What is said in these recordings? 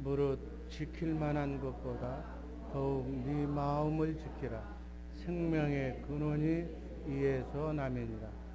무릇 지킬 만한 것보다 더욱 네 마음을 지키라. 생명의 근원이 이에서 나매니라.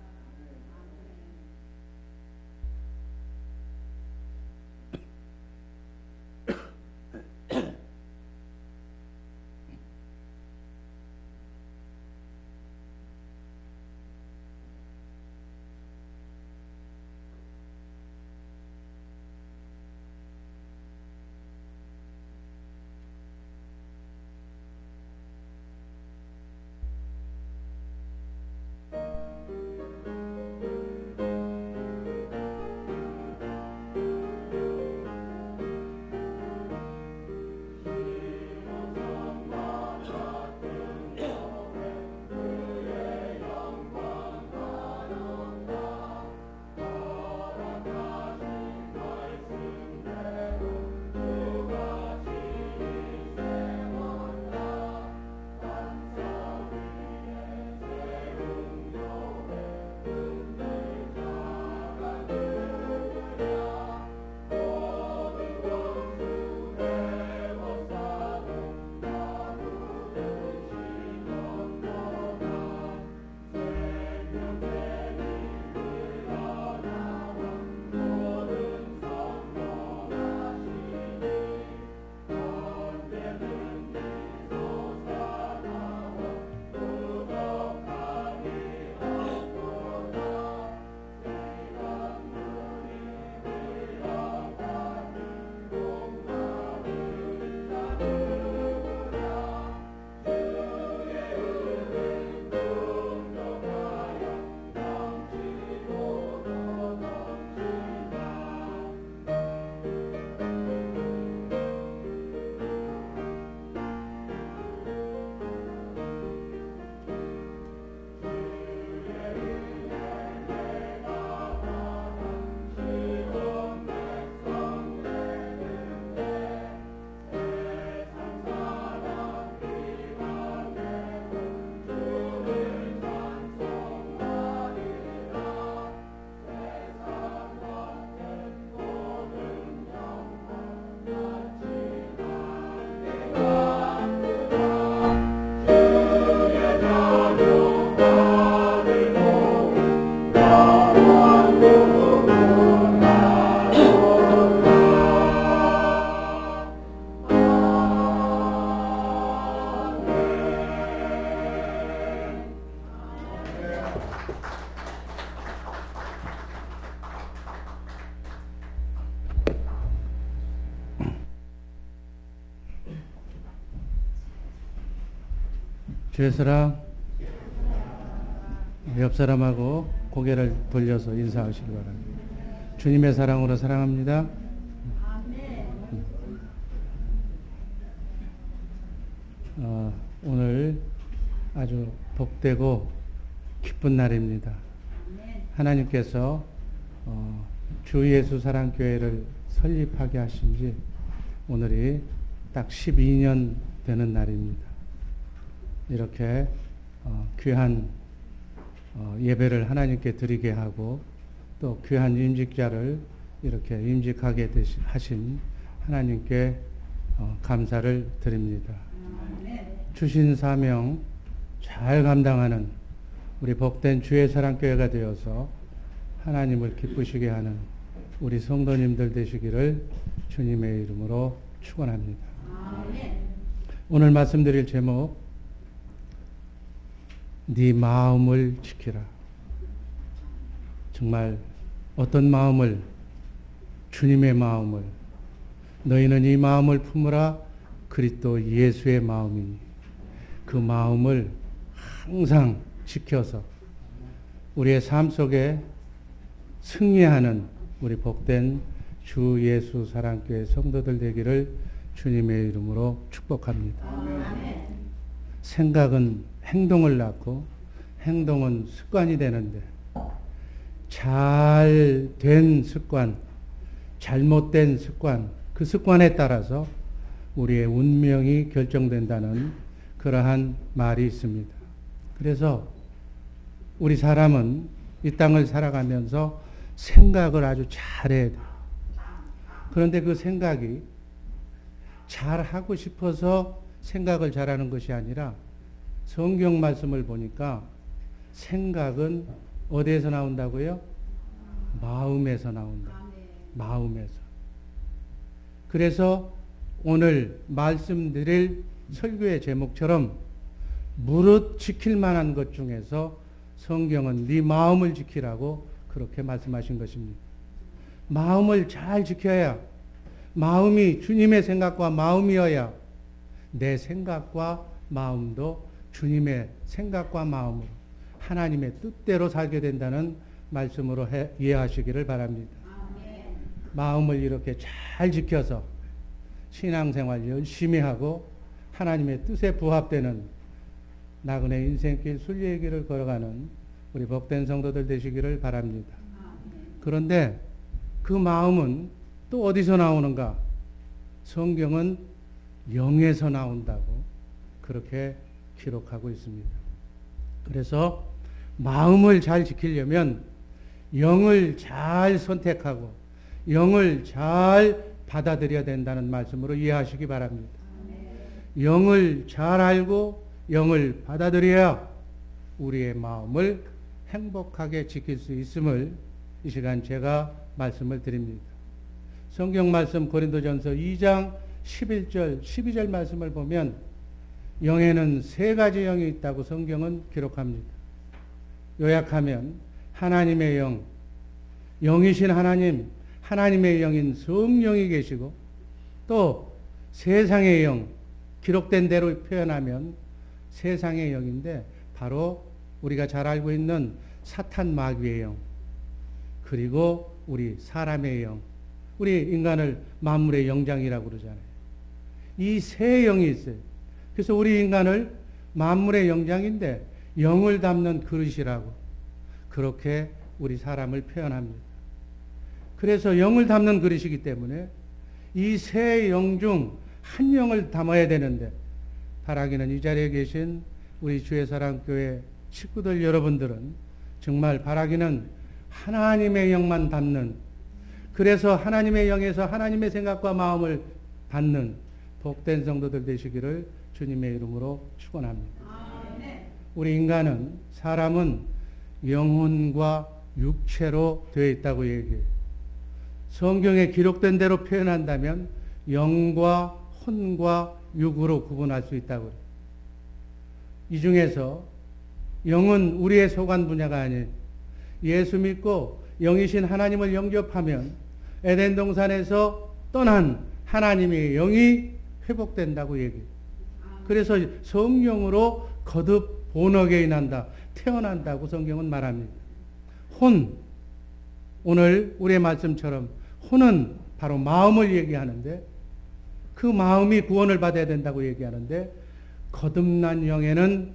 주의 사랑, 옆 사람하고 고개를 돌려서 인사하시기 바랍니다. 주님의 사랑으로 사랑합니다. 오늘 아주 복되고 기쁜 날입니다. 하나님께서 주 예수 사랑교회를 설립하게 하신 지 오늘이 딱 12년 되는 날입니다. 이렇게 귀한 예배를 하나님께 드리게 하고 또 귀한 임직자를 이렇게 임직하게 하신 하나님께 감사를 드립니다. 주신 사명 잘 감당하는 우리 복된 주의 사랑교회가 되어서 하나님을 기쁘시게 하는 우리 성도님들 되시기를 주님의 이름으로 축원합니다. 오늘 말씀드릴 제목, 네 마음을 지키라. 정말 어떤 마음을? 주님의 마음을. 너희는 이 마음을 품으라. 그리스도 예수의 마음이니. 그 마음을 항상 지켜서 우리의 삶 속에 승리하는 우리 복된 주 예수 사랑교회 성도들 되기를 주님의 이름으로 축복합니다. 생각은 행동을 낳고 행동은 습관이 되는데 잘된 습관, 잘못된 습관, 그 습관에 따라서 우리의 운명이 결정된다는 그러한 말이 있습니다. 그래서 우리 사람은 이 땅을 살아가면서 생각을 아주 잘해야 돼요. 그런데 그 생각이 잘하고 싶어서 생각을 잘하는 것이 아니라 성경 말씀을 보니까 생각은 어디에서 나온다고요? 마음에서 나온다. 마음에서. 그래서 오늘 말씀드릴 설교의 제목처럼 무릇 지킬 만한 것 중에서 성경은 네 마음을 지키라고 그렇게 말씀하신 것입니다. 마음을 잘 지켜야, 마음이 주님의 생각과 마음이어야 내 생각과 마음도 주님의 생각과 마음으로 하나님의 뜻대로 살게 된다는 말씀으로 이해하시기를 바랍니다. 마음을 이렇게 잘 지켜서 신앙생활 열심히 하고 하나님의 뜻에 부합되는 나그네 인생길 순례의 길을 걸어가는 우리 복된 성도들 되시기를 바랍니다. 그런데 그 마음은 또 어디서 나오는가? 성경은 영에서 나온다고 그렇게 기록하고 있습니다. 그래서 마음을 잘 지키려면 영을 잘 선택하고 영을 잘 받아들여야 된다는 말씀으로 이해하시기 바랍니다. 영을 잘 알고 영을 받아들여야 우리의 마음을 행복하게 지킬 수 있음을 이 시간 제가 말씀을 드립니다. 성경 말씀 고린도전서 2장 11절 12절 말씀을 보면 영에는 세 가지 영이 있다고 성경은 기록합니다. 요약하면 하나님의 영, 영이신 하나님, 하나님의 영인 성령이 계시고 또 세상의 영, 기록된 대로 표현하면 세상의 영인데 바로 우리가 잘 알고 있는 사탄 마귀의 영, 그리고 우리 사람의 영, 우리 인간을 만물의 영장이라고 그러잖아요. 이 세 영이 있어요. 그래서 우리 인간을 만물의 영장인데 영을 담는 그릇이라고 그렇게 우리 사람을 표현합니다. 그래서 영을 담는 그릇이기 때문에 이 세 영 중 한 영을 담아야 되는데 바라기는 이 자리에 계신 우리 주의 사랑교회 식구들 여러분들은 정말 바라기는 하나님의 영만 담는, 그래서 하나님의 영에서 하나님의 생각과 마음을 받는 복된 성도들 되시기를 주님의 이름으로 축원합니다. 우리 인간은, 사람은 영혼과 육체로 되어 있다고 얘기해요. 성경에 기록된 대로 표현한다면 영과 혼과 육으로 구분할 수 있다고 해요. 이 중에서 영은 우리의 소관 분야가 아니에요. 예수 믿고 영이신 하나님을 영접하면 에덴 동산에서 떠난 하나님의 영이 회복된다고 얘기해요. 그래서 성령으로 거듭 본어게인한다, 태어난다고 성경은 말합니다. 혼, 오늘 우리의 말씀처럼 혼은 바로 마음을 얘기하는데 그 마음이 구원을 받아야 된다고 얘기하는데 거듭난 영에는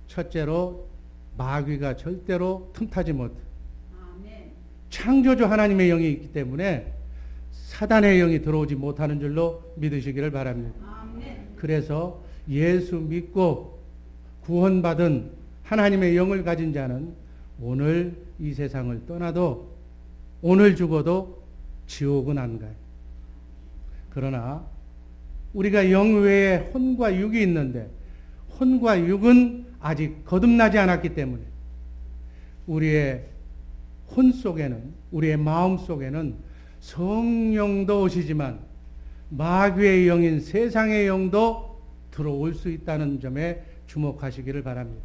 첫째로 마귀가 절대로 틈타지 못해. 창조주 하나님의 영이 있기 때문에 사단의 영이 들어오지 못하는 줄로 믿으시기를 바랍니다. 그래서 예수 믿고 구원받은 하나님의 영을 가진 자는 오늘 이 세상을 떠나도 오늘 죽어도 지옥은 안 가요. 그러나 우리가 영 외에 혼과 육이 있는데 혼과 육은 아직 거듭나지 않았기 때문에 우리의 혼 속에는, 우리의 마음 속에는 성령도 오시지만 마귀의 영인 세상의 영도 들어올 수 있다는 점에 주목하시기를 바랍니다.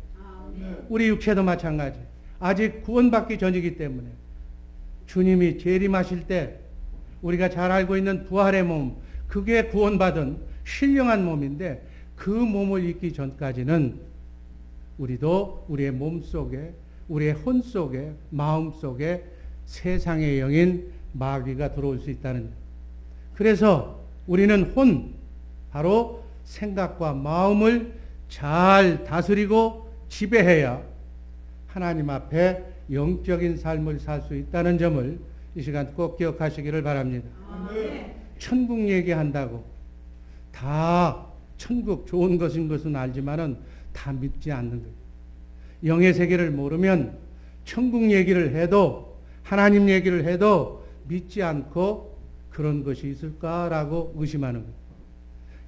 우리 육체도 마찬가지. 아직 구원받기 전이기 때문에 주님이 재림하실 때 우리가 잘 알고 있는 부활의 몸, 그게 구원받은 신령한 몸인데 그 몸을 입기 전까지는 우리도 우리의 몸 속에, 우리의 혼 속에, 마음 속에 세상의 영인 마귀가 들어올 수 있다는. 그래서 우리는 혼, 바로 생각과 마음을 잘 다스리고 지배해야 하나님 앞에 영적인 삶을 살 수 있다는 점을 이 시간 꼭 기억하시기를 바랍니다. 천국 얘기한다고 다 천국 좋은 것은 알지만은 다 믿지 않는 거예요. 영의 세계를 모르면 천국 얘기를 해도, 하나님 얘기를 해도 믿지 않고 그런 것이 있을까라고 의심하는 거예요.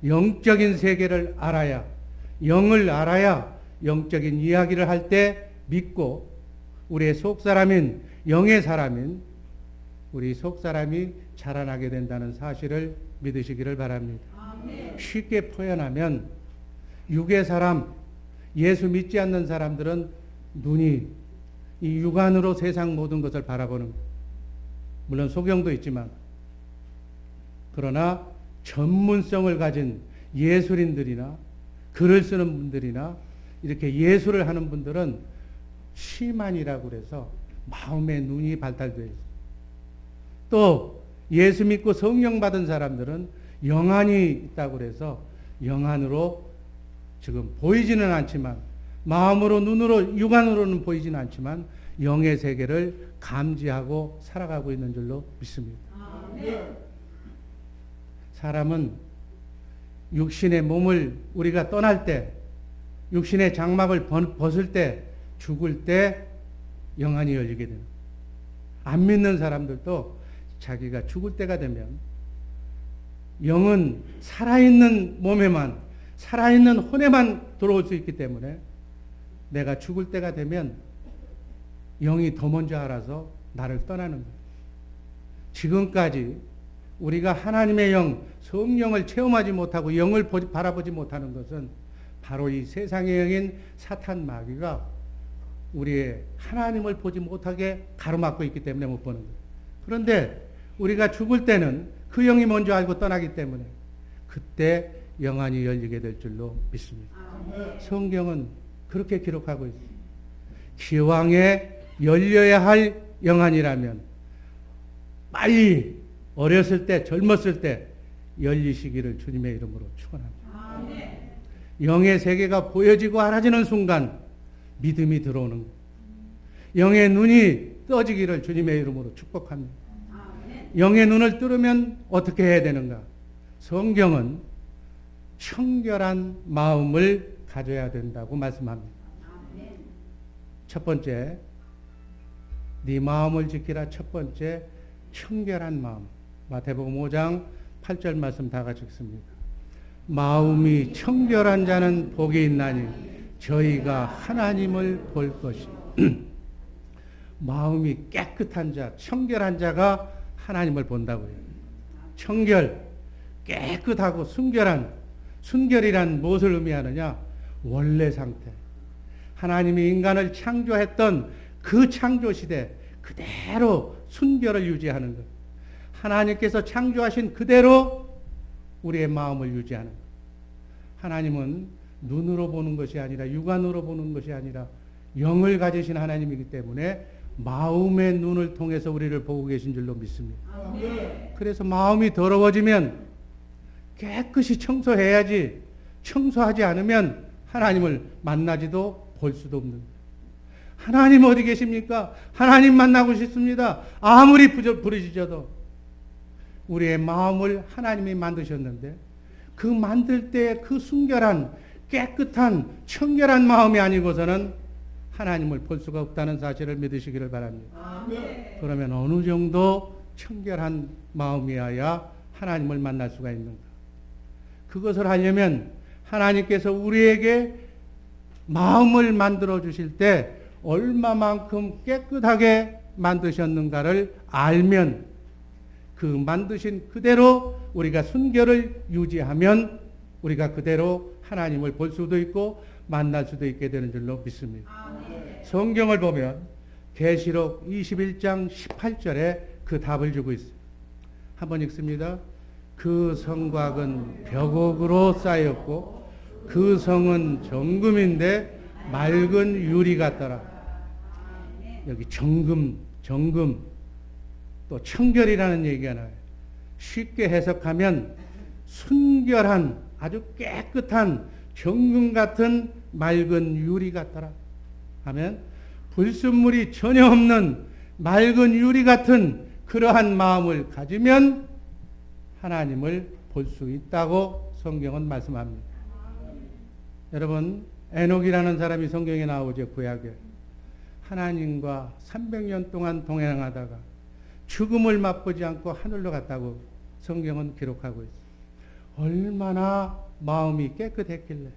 영적인 세계를 알아야, 영을 알아야 영적인 이야기를 할 때 믿고 우리의 속사람인 영의 사람인 우리 속사람이 자라나게 된다는 사실을 믿으시기를 바랍니다. 쉽게 표현하면 육의 사람, 예수 믿지 않는 사람들은 눈이 이 육안으로 세상 모든 것을 바라보는, 물론 소경도 있지만, 그러나 전문성을 가진 예술인들이나 글을 쓰는 분들이나 이렇게 예술을 하는 분들은 시만이라고 그래서 마음의 눈이 발달되어 있어요. 또 예수 믿고 성령 받은 사람들은 영안이 있다고 그래서 영안으로 지금 보이지는 않지만, 마음으로 눈으로 육안으로는 보이지는 않지만 영의 세계를 감지하고 살아가고 있는 줄로 믿습니다. 사람은 육신의 몸을 우리가 떠날 때, 육신의 장막을 벗을 때, 죽을 때 영안이 열리게 되는, 안 믿는 사람들도 자기가 죽을 때가 되면 영은 살아있는 몸에만, 살아있는 혼에만 들어올 수 있기 때문에 내가 죽을 때가 되면 영이 더 먼저 알아서 나를 떠나는 거예요. 지금까지 우리가 하나님의 영, 성령을 체험하지 못하고 영을 바라보지 못하는 것은 바로 이 세상의 영인 사탄 마귀가 우리의 하나님을 보지 못하게 가로막고 있기 때문에 못 보는 거예요. 그런데 우리가 죽을 때는 그 영이 먼저 알고 떠나기 때문에 그때 영안이 열리게 될 줄로 믿습니다. 성경은 그렇게 기록하고 있습니다. 기왕에 열려야 할 영안이라면 빨리 어렸을 때, 젊었을 때 열리시기를 주님의 이름으로 축원합니다. 영의 세계가 보여지고 알아지는 순간 믿음이 들어오는 것. 영의 눈이 떠지기를 주님의 이름으로 축복합니다. 영의 눈을 뜨르면 어떻게 해야 되는가? 성경은 청결한 마음을 가져야 된다고 말씀합니다. 첫 번째, 네 마음을 지키라. 첫 번째, 청결한 마음. 마태복음 5장 8절 말씀 다 같이 읽습니다. 마음이 청결한 자는 복이 있나니 저희가 하나님을 볼 것이. 마음이 깨끗한 자, 청결한 자가 하나님을 본다고요. 청결, 깨끗하고 순결한, 순결이란 무엇을 의미하느냐? 원래 상태. 하나님이 인간을 창조했던 그 창조 시대 그대로 순결을 유지하는 것. 하나님께서 창조하신 그대로 우리의 마음을 유지하는 것. 하나님은 눈으로 보는 것이 아니라, 육안으로 보는 것이 아니라 영을 가지신 하나님이기 때문에 마음의 눈을 통해서 우리를 보고 계신 줄로 믿습니다. 그래서 마음이 더러워지면 깨끗이 청소해야지, 청소하지 않으면 하나님을 만나지도 볼 수도 없는 거예요. 하나님 어디 계십니까? 하나님 만나고 싶습니다. 아무리 부르짖어도 우리의 마음을 하나님이 만드셨는데 그 만들 때 그 순결한, 깨끗한, 청결한 마음이 아니고서는 하나님을 볼 수가 없다는 사실을 믿으시기를 바랍니다. 그러면 어느 정도 청결한 마음이어야 하나님을 만날 수가 있는가? 그것을 하려면 하나님께서 우리에게 마음을 만들어 주실 때 얼마만큼 깨끗하게 만드셨는가를 알면 그 만드신 그대로 우리가 순결을 유지하면 우리가 그대로 하나님을 볼 수도 있고 만날 수도 있게 되는 줄로 믿습니다. 성경을 보면 계시록 21장 18절에 그 답을 주고 있어요. 한번 읽습니다. 그 성곽은 벽옥으로 쌓였고 그 성은 정금인데 맑은 유리 같더라. 여기 정금 또 청결이라는 얘기가 나와요. 쉽게 해석하면 순결한, 아주 깨끗한 정금 같은 맑은 유리 같더라 하면 불순물이 전혀 없는 맑은 유리 같은 그러한 마음을 가지면 하나님을 볼 수 있다고 성경은 말씀합니다. 여러분, 에녹이라는 사람이 성경에 나오죠. 구약에. 하나님과 300년 동안 동행하다가 죽음을 맛보지 않고 하늘로 갔다고 성경은 기록하고 있어요. 얼마나 마음이 깨끗했길래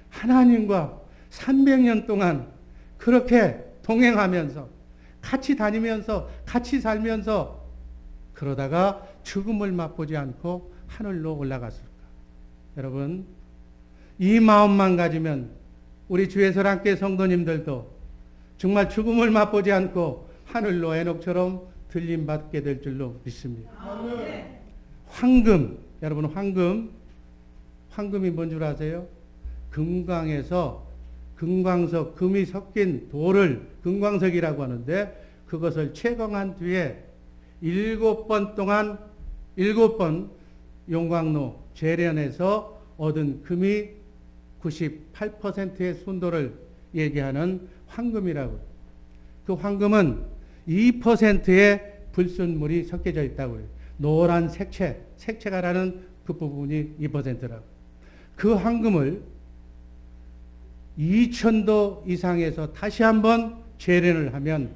하나님과 300년 동안 그렇게 동행하면서 같이 다니면서 같이 살면서 그러다가 죽음을 맛보지 않고 하늘로 올라갔을까? 여러분, 이 마음만 가지면 우리 주의사랑교회 성도님들도 정말 죽음을 맛보지 않고 하늘로 에녹처럼 들림받게 될 줄로 믿습니다. 황금, 여러분 황금이 뭔 줄 아세요? 금광에서 금광석, 금이 섞인 돌을 금광석이라고 하는데 그것을 채광한 뒤에 7번 용광로 재련해서 얻은 금이 98%의 순도를 얘기하는 황금이라고. 그 황금은 2%의 불순물이 섞여져 있다고 해요. 노란 색채가 나는 그 부분이 2%라고. 그 황금을 2000도 이상에서 다시 한번 재련을 하면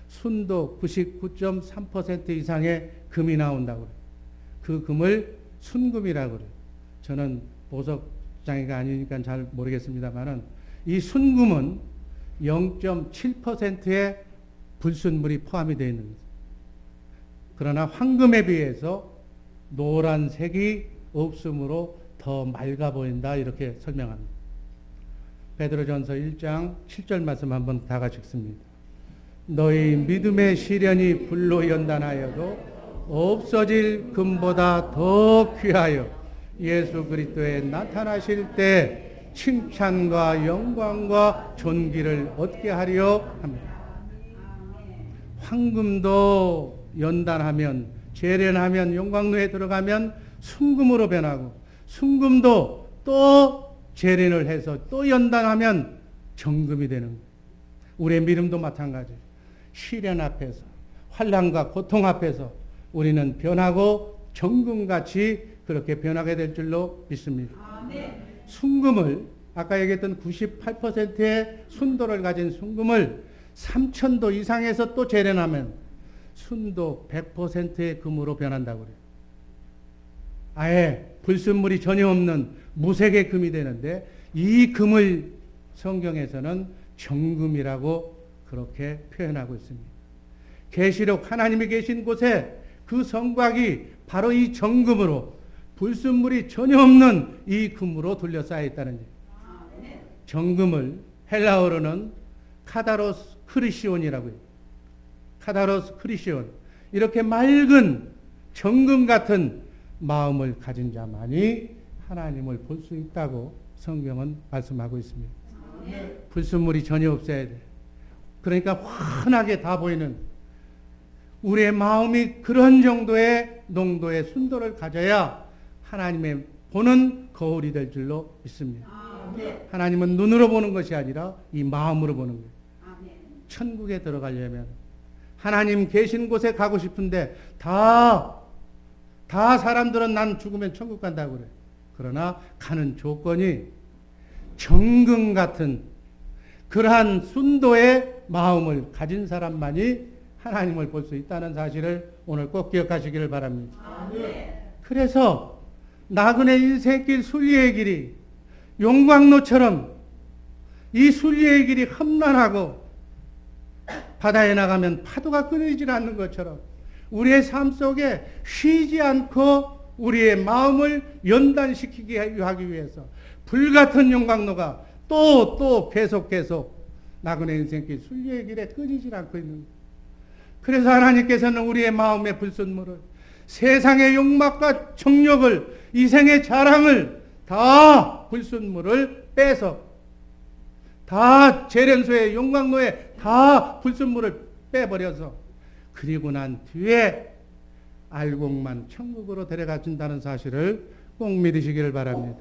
순도 99.3% 이상의 금이 나온다고 그래요. 그 금을 순금이라고 그래요. 저는 보석장애가 아니니까 잘 모르겠습니다만은 이 순금은 0.7%의 불순물이 포함이 되어 있는 거죠. 그러나 황금에 비해서 노란색이 없으므로 더 맑아 보인다 이렇게 설명합니다. 베드로전서 1장 7절 말씀 한번 다 같이 읽습니다. 너희 믿음의 시련이 불로 연단하여도 없어질 금보다 더 귀하여 예수 그리스도에 나타나실 때 칭찬과 영광과 존귀를 얻게 하려 합니다. 황금도 연단하면 재련하면 용광로에 들어가면 순금으로 변하고 순금도 또 재련을 해서 또 연단하면 정금이 되는 거예요. 우리의 믿음도 마찬가지예요. 시련 앞에서 환난과 고통 앞에서 우리는 변하고 정금같이 그렇게 변하게 될 줄로 믿습니다. 순금을 아까 얘기했던 98%의 순도를 가진 순금을 3000도 이상에서 또 재련하면 순도 100%의 금으로 변한다고 그래요. 아예 불순물이 전혀 없는 무색의 금이 되는데 이 금을 성경에서는 정금이라고 그렇게 표현하고 있습니다. 계시록 하나님이 계신 곳에 그 성곽이 바로 이 정금으로 불순물이 전혀 없는 이 금으로 둘러싸여 있다는 얘기예요. 정금을 헬라어로는 카다로스 크리시온이라고 해요. 카다로스 크리시온. 이렇게 맑은 정금 같은 마음을 가진 자만이 하나님을 볼 수 있다고 성경은 말씀하고 있습니다. 불순물이 전혀 없어야 돼. 그러니까 환하게 다 보이는 우리의 마음이 그런 정도의 농도의 순도를 가져야 하나님의 보는 거울이 될 줄로 믿습니다. 하나님은 눈으로 보는 것이 아니라 이 마음으로 보는 거예요. 천국에 들어가려면 하나님 계신 곳에 가고 싶은데 다 사람들은 난 죽으면 천국 간다고 그래. 그러나 가는 조건이 정금 같은 그러한 순도의 마음을 가진 사람만이 하나님을 볼 수 있다는 사실을 오늘 꼭 기억하시기를 바랍니다. 그래서 나그네 인생길 순리의 길이 용광로처럼 이 순리의 길이 험난하고 바다에 나가면 파도가 끊이질 않는 것처럼 우리의 삶 속에 쉬지 않고 우리의 마음을 연단시키게 하기 위해서 불같은 용광로가 또 계속 나그네 인생길 순리의 길에 끊이질 않고 있는 거예요. 그래서 하나님께서는 우리의 마음의 불순물을 세상의 욕망과 정욕을 이생의 자랑을 다 불순물을 빼서 다 재련소에 용광로에 다 불순물을 빼버려서 그리고 난 뒤에 알곡만 천국으로 데려가준다는 사실을 꼭 믿으시기를 바랍니다.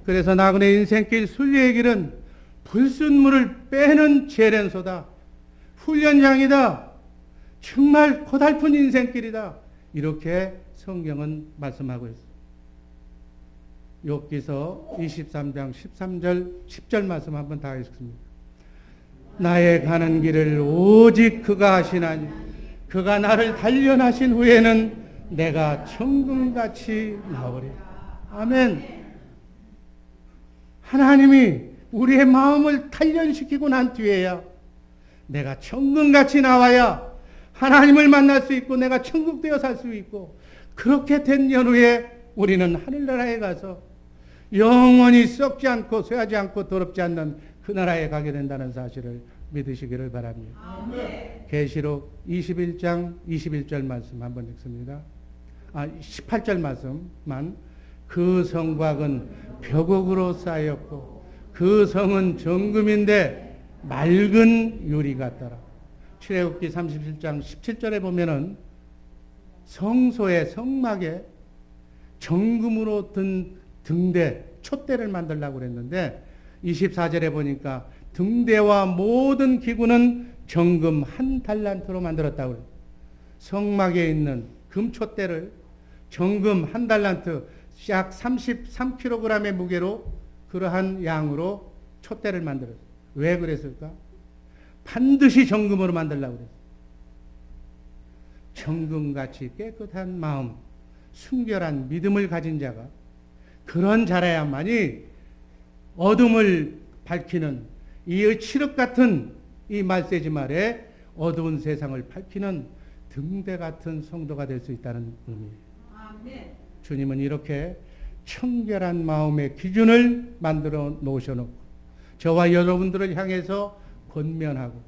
그래서 나그네 인생길 순리의 길은 불순물을 빼는 재련소다. 훈련장이다. 정말 고달픈 인생길이다. 이렇게 성경은 말씀하고 있습니다. 욥기서 23장 13절 10절 말씀 한번 다 읽습니다. 나의 가는 길을 오직 그가 하시나니 그가 나를 단련하신 후에는 내가 천금같이 나오리. 아멘. 하나님이 우리의 마음을 단련시키고 난 뒤에야 내가 천금같이 나와야 하나님을 만날 수 있고 내가 천국되어 살 수 있고, 그렇게 된 연후에 우리는 하늘나라에 가서 영원히 썩지 않고 쇠하지 않고 더럽지 않는 그 나라에 가게 된다는 사실을 믿으시기를 바랍니다. 계시록 21장 21절 말씀 한번 읽습니다. 18절 말씀만. 그 성곽은 벽옥으로 쌓였고 그 성은 정금인데 맑은 유리 같더라. 출애굽기 37장 17절에 보면은 성소의 성막에 정금으로 든 등대, 촛대를 만들려고 그랬는데 24절에 보니까 등대와 모든 기구는 정금 1달란트로 만들었다고 그래요. 성막에 있는 금촛대를 정금 1달란트, 약 33kg의 무게로 그러한 양으로 촛대를 만들었어요. 왜 그랬을까? 반드시 정금으로 만들려고 그랬어요. 정금같이 깨끗한 마음, 순결한 믿음을 가진 자가, 그런 자라야만이 어둠을 밝히는 이 칠흑 같은 이 말세지 말에 어두운 세상을 밝히는 등대 같은 성도가 될 수 있다는 의미예요. 아멘. 주님은 이렇게 청결한 마음의 기준을 만들어 놓으셔놓고 저와 여러분들을 향해서 권면하고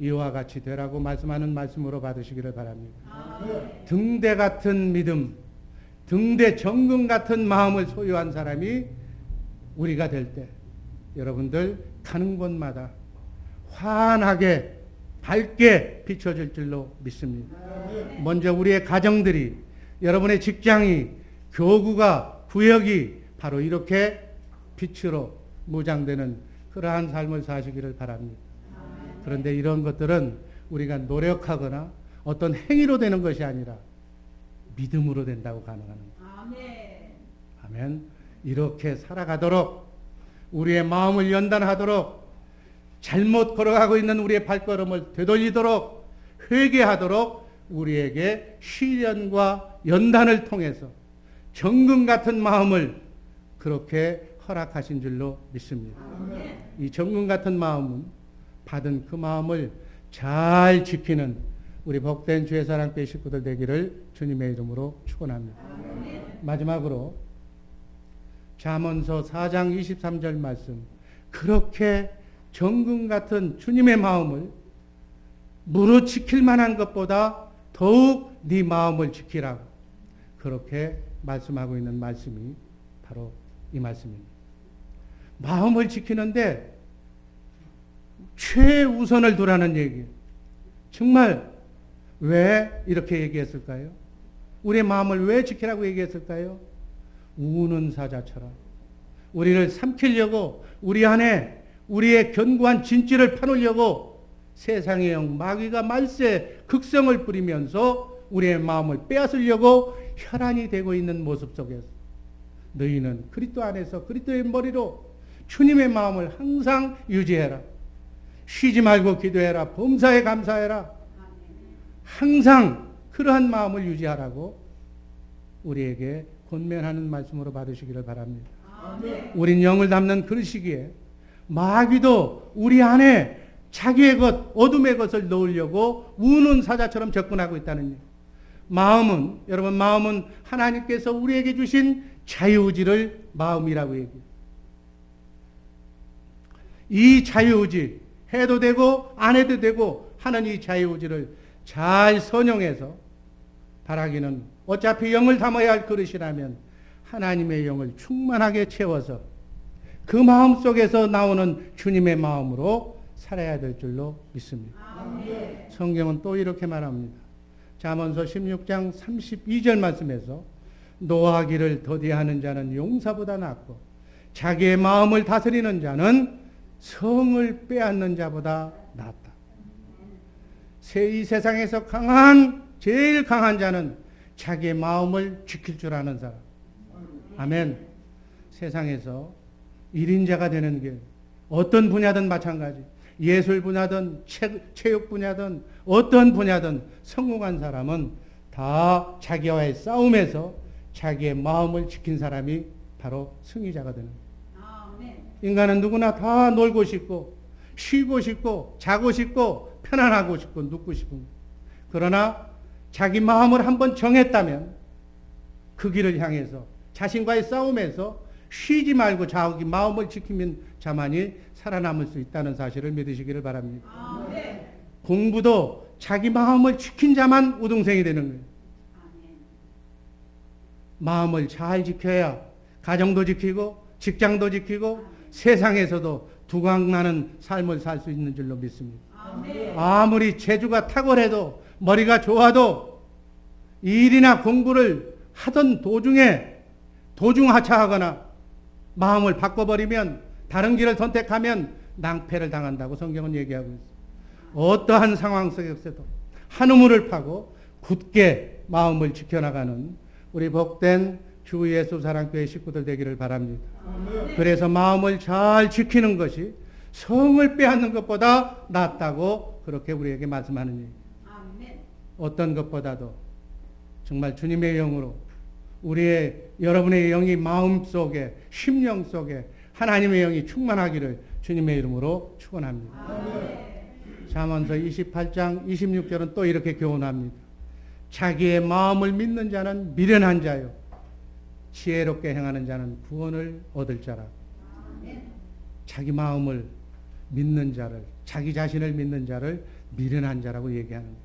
이와 같이 되라고 말씀하는 말씀으로 받으시기를 바랍니다. 아멘. 등대 같은 믿음, 등대 정금 같은 마음을 소유한 사람이 우리가 될 때 여러분들 가는 곳마다 환하게 밝게 비춰질 줄로 믿습니다. 먼저 우리의 가정들이, 여러분의 직장이, 교구가, 구역이 바로 이렇게 빛으로 무장되는 그러한 삶을 사시기를 바랍니다. 그런데 이런 것들은 우리가 노력하거나 어떤 행위로 되는 것이 아니라 믿음으로 된다고 가능한 거예요. 아멘. 이렇게 살아가도록, 우리의 마음을 연단하도록, 잘못 걸어가고 있는 우리의 발걸음을 되돌리도록, 회개하도록 우리에게 시련과 연단을 통해서 정금 같은 마음을 그렇게 허락하신 줄로 믿습니다. 이 정금 같은 마음은 받은 그 마음을 잘 지키는 우리 복된 주의 사랑교회 식구들 되기를 주님의 이름으로 축원합니다. 마지막으로 잠언서 4장 23절 말씀, 그렇게 정금 같은 주님의 마음을 무릇 지킬 만한 것보다 더욱 네 마음을 지키라고 그렇게 말씀하고 있는 말씀이 바로 이 말씀입니다. 마음을 지키는데 최우선을 두라는 얘기예요. 정말 왜 이렇게 얘기했을까요? 우리의 마음을 왜 지키라고 얘기했을까요? 우는 사자처럼 우리를 삼키려고, 우리 안에 우리의 견고한 진지를 파놓으려고 세상의 영 마귀가 말세 극성을 부리면서 우리의 마음을 빼앗으려고 혈안이 되고 있는 모습 속에서 너희는 그리스도 안에서 그리스도의 머리로 주님의 마음을 항상 유지해라. 쉬지 말고 기도해라. 범사에 감사해라. 항상 그러한 마음을 유지하라고 우리에게 권면하는 말씀으로 받으시기를 바랍니다. 우린 영을 담는 그릇이기에 마귀도 우리 안에 자기의 것, 어둠의 것을 넣으려고 우는 사자처럼 접근하고 있다는 일. 마음은, 여러분, 마음은 하나님께서 우리에게 주신 자유의지를 마음이라고 얘기해요. 이 자유의지, 해도 되고 안 해도 되고 하는 이 자유의지를 잘 선용해서 바라기는 어차피 영을 담아야 할 그릇이라면 하나님의 영을 충만하게 채워서 그 마음 속에서 나오는 주님의 마음으로 살아야 될 줄로 믿습니다. 아멘. 성경은 또 이렇게 말합니다. 잠언서 16장 32절 말씀에서 노하기를 더디하는 자는 용사보다 낫고 자기의 마음을 다스리는 자는 성을 빼앗는 자보다 낫다. 이 세상에서 제일 강한 자는 자기의 마음을 지킬 줄 아는 사람. 아멘. 세상에서 1인자가 되는 게 어떤 분야든 마찬가지. 예술 분야든 체육 분야든 어떤 분야든 성공한 사람은 다 자기와의 싸움에서 자기의 마음을 지킨 사람이 바로 승리자가 되는 거예요. 인간은 누구나 다 놀고 싶고 쉬고 싶고 자고 싶고 편안하고 싶고 눕고 싶은 거예요. 그러나 자기 마음을 한번 정했다면 그 길을 향해서 자신과의 싸움에서 쉬지 말고 자기 마음을 지키면 자만이 살아남을 수 있다는 사실을 믿으시기를 바랍니다. 공부도 자기 마음을 지킨 자만 우등생이 되는 거예요. 마음을 잘 지켜야 가정도 지키고 직장도 지키고 세상에서도 두각나는 삶을 살 수 있는 줄로 믿습니다. 아무리 재주가 탁월해도 머리가 좋아도 일이나 공부를 하던 도중에 도중하차하거나 마음을 바꿔버리면 다른 길을 선택하면 낭패를 당한다고 성경은 얘기하고 있습니다. 어떠한 상황 속에서도 한 우물을 파고 굳게 마음을 지켜나가는 우리 복된 주 예수 사랑교회 식구들 되기를 바랍니다. 그래서 마음을 잘 지키는 것이 성을 빼앗는 것보다 낫다고 그렇게 우리에게 말씀하는 얘기예요. 어떤 것보다도 정말 주님의 영으로 여러분의 영이 마음속에 심령 속에 하나님의 영이 충만하기를 주님의 이름으로 축원합니다. 잠언서 28장 26절은 또 이렇게 교훈합니다. 자기의 마음을 믿는 자는 미련한 자요 지혜롭게 행하는 자는 구원을 얻을 자라. 자기 마음을 믿는 자를 자기 자신을 믿는 자를 미련한 자라고 얘기하는 거예요.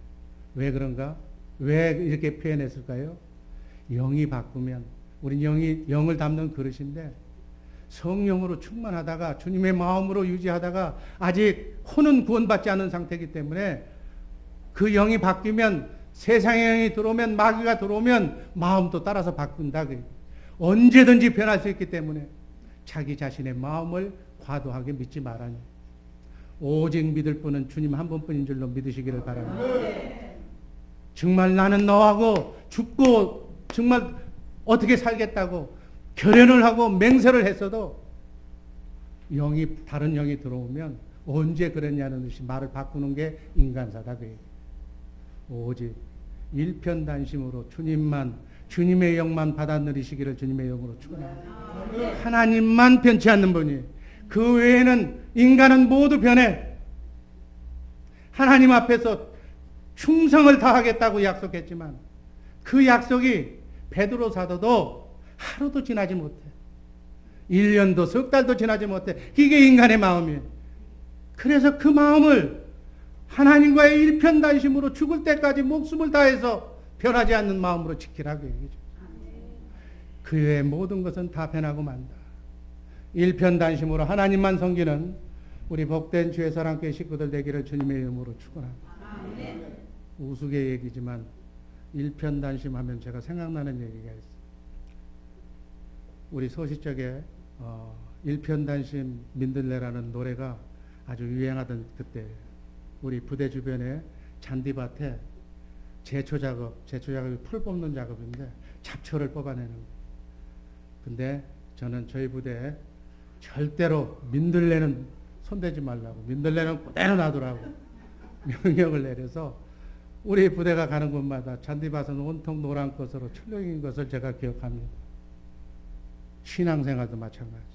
왜 그런가? 왜 이렇게 표현했을까요? 영이 바꾸면 우린 영을 담는 그릇인데 성령으로 충만하다가 주님의 마음으로 유지하다가 아직 혼은 구원받지 않은 상태이기 때문에 그 영이 바뀌면 세상의 영이 들어오면 마귀가 들어오면 마음도 따라서 바꾼다. 언제든지 변할 수 있기 때문에 자기 자신의 마음을 과도하게 믿지 말아요. 오직 믿을 분은 주님 한 분뿐인 줄로 믿으시기를 바랍니다. 정말 나는 너하고 죽고 정말 어떻게 살겠다고 결연을 하고 맹세를 했어도 다른 영이 들어오면 언제 그랬냐는 듯이 말을 바꾸는 게 인간사다. 오직 일편단심으로 주님의 영만 받아 누리시기를 주님의 영으로 축원합니다. 하나님만 변치 않는 분이 그 외에는 인간은 모두 변해. 하나님 앞에서 충성을 다하겠다고 약속했지만 그 약속이 베드로 사도도 하루도 지나지 못해. 1년도 석 달도 지나지 못해. 이게 인간의 마음이에요. 그래서 그 마음을 하나님과의 일편단심으로 죽을 때까지 목숨을 다해서 변하지 않는 마음으로 지키라고 얘기죠. 그 외의 모든 것은 다 변하고 만다. 일편단심으로 하나님만 섬기는 우리 복된 주의 사랑교회 식구들 되기를 주님의 이름으로 축원합니다. 우스개 얘기지만 일편단심하면 제가 생각나는 얘기가 있어요. 우리 소시적에 일편단심 민들레라는 노래가 아주 유행하던 그때 우리 부대 주변에 잔디밭에 제초작업이 풀 뽑는 작업인데 잡초를 뽑아내는 거예요. 근데 저는 저희 부대에 절대로 민들레는 손대지 말라고, 민들레는 그대로 놔두라고 명령을 내려서 우리 부대가 가는 곳마다 잔디밭은 온통 노란 것으로 철렁인 것을 제가 기억합니다. 신앙생활도 마찬가지.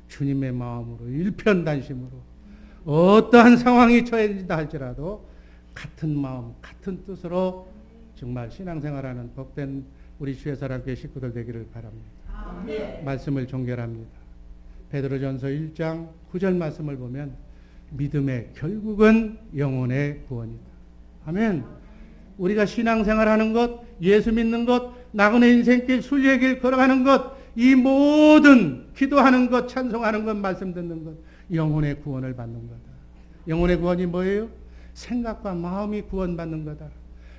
주님의 마음으로 일편단심으로 어떠한 상황이 처해진다 할지라도 같은 마음, 같은 뜻으로 정말 신앙생활하는 복된 우리 주의 사랑교회 식구들 되기를 바랍니다. 아멘. 말씀을 종결합니다. 베드로전서 1장 9절 말씀을 보면 믿음의 결국은 영혼의 구원이다. 아멘. 우리가 신앙생활하는 것, 예수 믿는 것, 나그네 인생길, 순례의 길 걸어가는 것, 이 모든 기도하는 것, 찬송하는 것, 말씀 듣는 것, 영혼의 구원을 받는 거다. 영혼의 구원이 뭐예요? 생각과 마음이 구원받는 거다.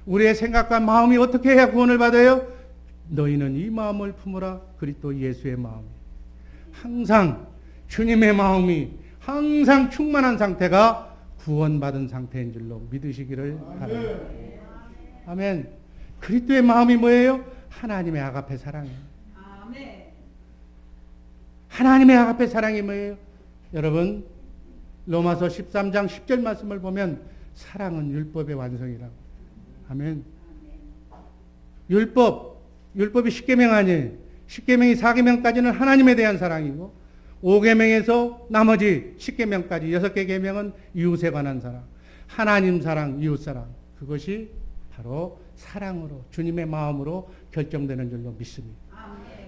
우리의 생각과 마음이 어떻게 해야 구원을 받아요? 너희는 이 마음을 품으라. 그리스도 예수의 마음이. 항상 주님의 마음이 항상 충만한 상태가 구원받은 상태인 줄로 믿으시기를 바랍니다. 아멘. 그리스도의 마음이 뭐예요? 하나님의 아가페 사랑이에요. 하나님의 아가페 사랑이 뭐예요? 여러분 로마서 13장 10절 말씀을 보면 사랑은 율법의 완성이라고. 아멘. 율법이 10계명 아니에요. 10계명이 4계명까지는 하나님에 대한 사랑이고 5계명에서 나머지 10계명까지 6개 계명은 이웃에 관한 사랑, 하나님 사랑, 이웃 사랑, 그것이 바로 사랑으로 주님의 마음으로 결정되는 줄로 믿습니다.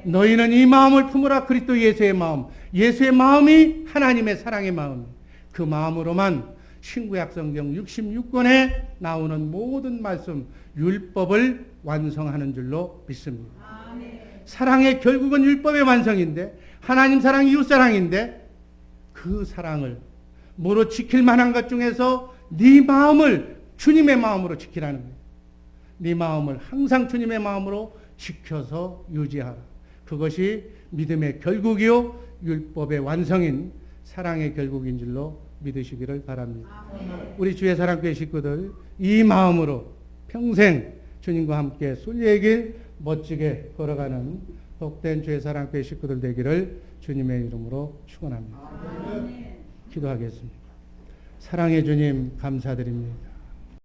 너희는 이 마음을 품으라. 그리스도 예수의 마음, 예수의 마음이 하나님의 사랑의 마음이에요. 그 마음으로만 신구약 성경 66권에 나오는 모든 말씀, 율법을 완성하는 줄로 믿습니다. 사랑의 결국은 율법의 완성인데, 하나님 사랑, 이웃 사랑인데, 그 사랑을 뭐로 지킬 만한 것 중에서 네 마음을 주님의 마음으로 지키라는 거예요. 네 마음을 항상 주님의 마음으로 지켜서 유지하라. 그것이 믿음의 결국이요 율법의 완성인 사랑의 결국인 줄로 믿으시기를 바랍니다. 우리 주의 사랑교회 식구들 이 마음으로 평생 주님과 함께 순리의 길 멋지게 걸어가는 복된 주의 사랑교회 식구들 되기를 주님의 이름으로 축원합니다. 기도하겠습니다. 사랑의 주님 감사드립니다.